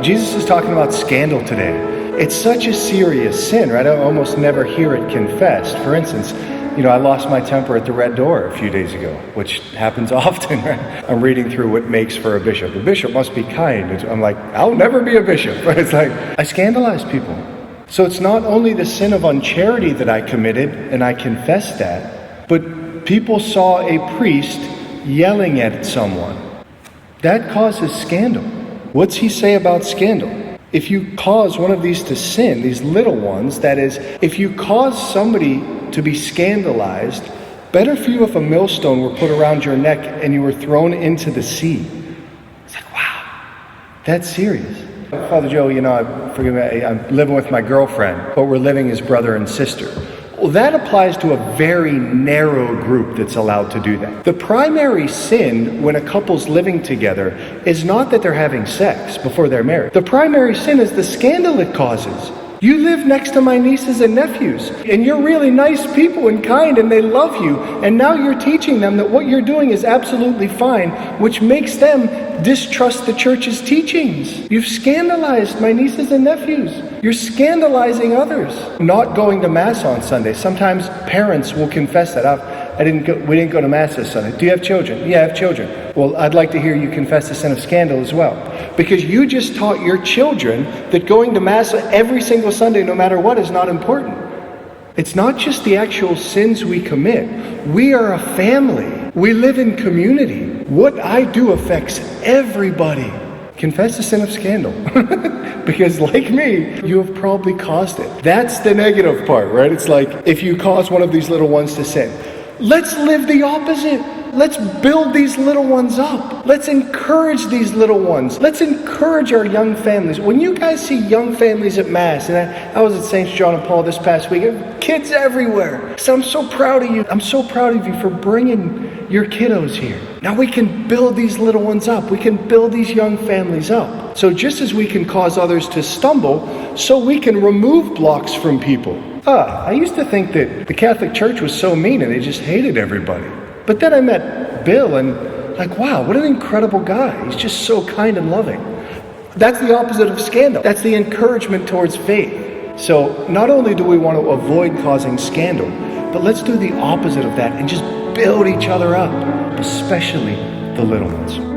Jesus is talking about scandal today. It's such a serious sin, right? I almost never hear it confessed. For instance, I lost my temper at the Red Door a few days ago, which happens often, right? I'm reading through what makes for a bishop. A bishop must be kind. I'm like, I'll never be a bishop. But it's like, I scandalize people. So it's not only the sin of uncharity that I committed, and I confess that, but people saw a priest yelling at someone. That causes scandal. What's he say about scandal? If you cause one of these to sin, these little ones, that is, if you cause somebody to be scandalized, better for you if a millstone were put around your neck and you were thrown into the sea. It's like, wow, that's serious. Father Joe, forgive me, I'm living with my girlfriend, but we're living as brother and sister. Well, that applies to a very narrow group that's allowed to do that. The primary sin when a couple's living together is not that they're having sex before they're married. The primary sin is the scandal it causes. You live next to my nieces and nephews, and you're really nice people and kind, and they love you, and now you're teaching them that what you're doing is absolutely fine, which makes them distrust the church's teachings. You've scandalized my nieces and nephews. You're scandalizing others. Not going to Mass on Sunday. Sometimes parents will confess that. We didn't go to Mass this Sunday. Do you have children? Yeah, I have children. Well, I'd like to hear you confess the sin of scandal as well. Because you just taught your children that going to Mass every single Sunday, no matter what, is not important. It's not just the actual sins we commit. We are a family. We live in community. What I do affects everybody. Confess the sin of scandal. Because like me, you have probably caused it. That's the negative part, right? It's like if you cause one of these little ones to sin. Let's live the opposite. Let's build these little ones up. Let's encourage these little ones. Let's encourage our young families. When you guys see young families at Mass, and I was at St. John and Paul this past week, kids everywhere. So I'm so proud of you. I'm so proud of you for bringing your kiddos here. Now we can build these little ones up. We can build these young families up. So just as we can cause others to stumble, so we can remove blocks from people. I used to think that the Catholic Church was so mean and they just hated everybody. But then I met Bill and wow, what an incredible guy. He's just so kind and loving. That's the opposite of scandal. That's the encouragement towards faith. So not only do we want to avoid causing scandal, but let's do the opposite of that and just build each other up, especially the little ones.